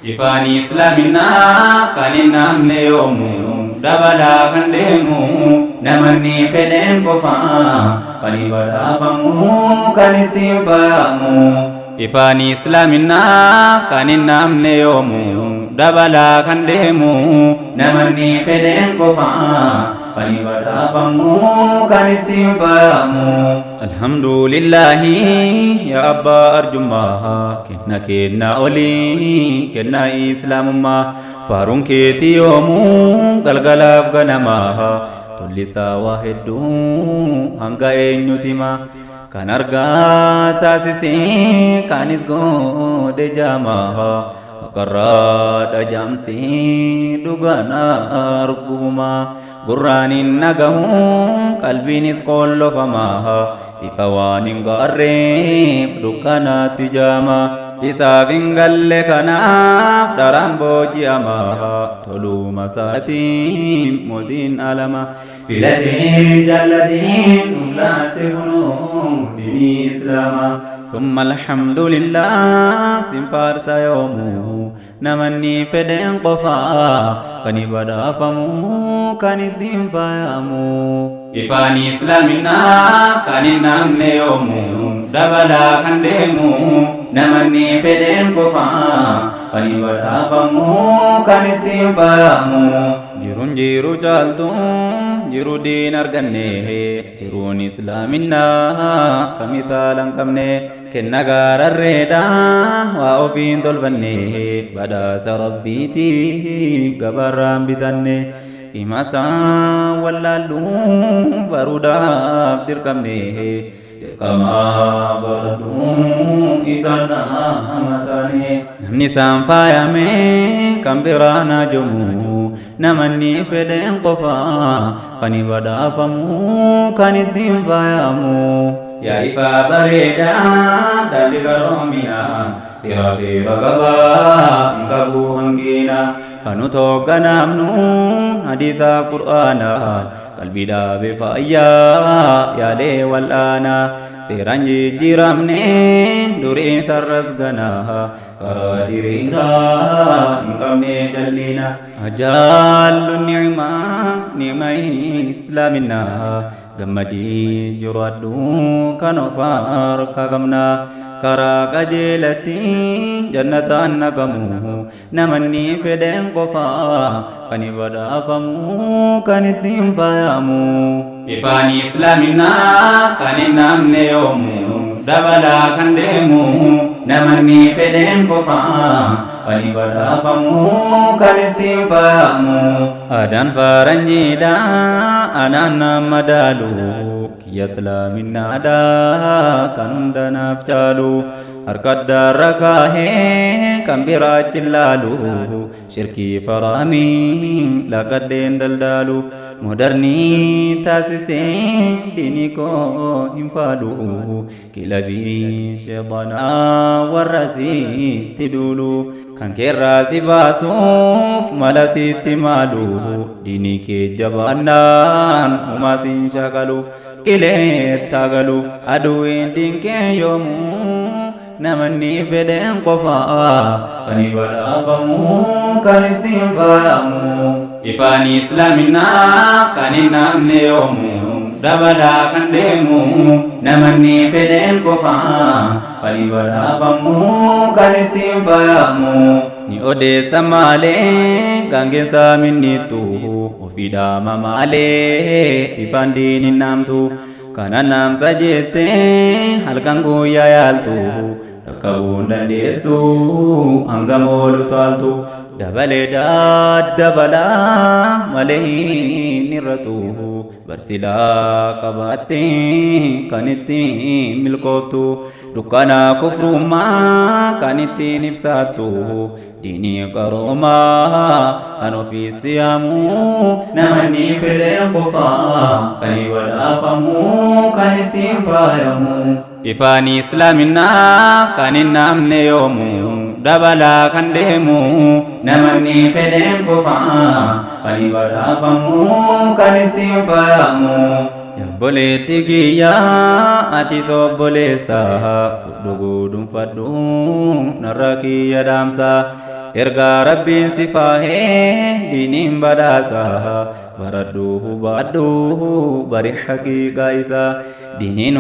Ifani Islamina kanina namne yomu dabala kandemu namani feden kofa pani badafamu kaniti famu. Ifani Islamina kanina namne yomu dabala kandemu namani feden kofa pani badafamu kaniti famu. Alhamdulillahi ya Abba arjumma kenna oli kenna Islamumma farun keti yomu galgalaf ganama tolisa wahiddu hanga eenyutima kan argaa taasise kanis goode jama qarraadha jaamsi dhugana arguma gurraanin nagahu qalbiinis qollofama ifa waan hin gaarreef dukkanaatti jaama isaaf hin galle kanaaf dharaan booji'ama toluu masaatiin mootiin alama filatee jaallateen dhullaate kunuu dinii islaama ثم الحمد لله سنفار سيومو نمني فدين قفا كني بدا فمو كني الدين فيامو إفاني إسلامنا كني نامن يومو دبلا كندمو نمني فدين قفا كني بدا فمو كني الدين فيامو جيرون جيرو جالتو jiru din arganne jirun Islamina kamithalan kamne kenna gararreda wa ofin tolbanne badasa rabbiti gabaram bitanne imasa wallallu baruda dirkamne kama bardu isana matane namni sanfayame kambirana jomu namani feden qofa kani badafamu kani dimfayamu ya ifa bareda daligaromia sirafi ragaba ngabu hangina kanu toganamnu hadisa qur'ana qalbi dabe fayya ya le walana siranji jiramne duri sarras gana kadirira inkamne jallina ajallu ni'mai islamina gammadi juradu kanofar kagamna kara kajelati jannatan nagamu namani feden qofa kani badafamu kanitim fayamu ifani islamina kani namne yomu dabala kandemu namani feden qofa kani badafamu kanitim fayamu adan faranjida anana madalu ya Islamina ada kanunda nafcalu harkadda rakahe kambira jillalu shirki farami laqadden daldalu moderni tasise dini ko infalu kilabi shaytana warasi tidulu kan kerasi basuf malasi timalu dini ke jabanan umasin shakalu kile tagalu aduin dinke yomu namani feden qofa kani badafamu kani dimfayamu ifani islamina kani namne yomu dabala kandemu namani feden qofa kani badafamu kani dimfayamu ni ode samale gange saminitu ofida mamale ifandi ni namtu kana nam sajete halkangu ya yaltu takabunda desu angamolu taltu dabale dabala malehi niratu barsila kabate kaniti milkoftu dukana kufruma kaniti nipsatu dini karoma anofi siyamu namani fede qofa kani wadafamu kani timfayamu ifani islamina kani namne yomu dabala kandemu namani fede qofa kani wadafamu kani timfayamu Yabboleetti kiyya ati sobboleessa fudhu guudunfadhu narra kiyya dhaamsa ergaa rabbiin si faahee diiniin badhaasa baradhu hubadhu bari haqiiqa isa diiniin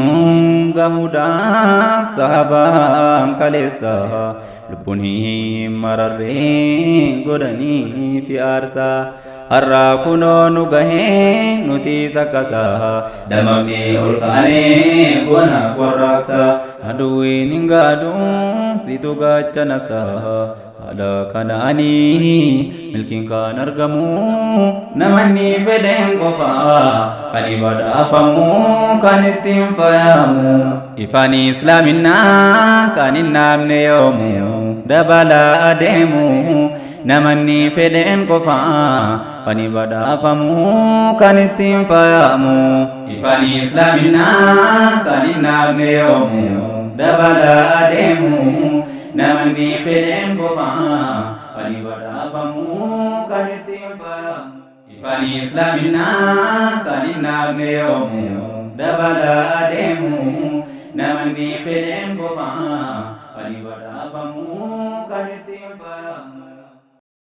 gahuudhaaf sahabaan kaleessa lubbuun hin mararree godhanii fi aarsaa har'a kunoo nu gahee nuti sakkasa damaqee ol kaanee bona warraaqsa aduwwiin hin gaadu situ gaachanasa haala kanaanii milkiin kan argamu namanni fedheen qofa kan badhaafamu kan ittiin fayyamu ifaan islaaminaa kan hin naamne yoomu dabalaa adeemu namanni fedheen qofa kan badhaafamu kan ittiin fayyamu ifaan islaaminaa kan hin naamne yoomu dabalaa adeemu namanni fedheen qofa kan badhaafamu kan ittiin fayyamu ifaan islaaminaa kan hin naamne yoomu dabalaa adeemu namanni fedheen qofa kan badhaafamu kan ittiin fayyamu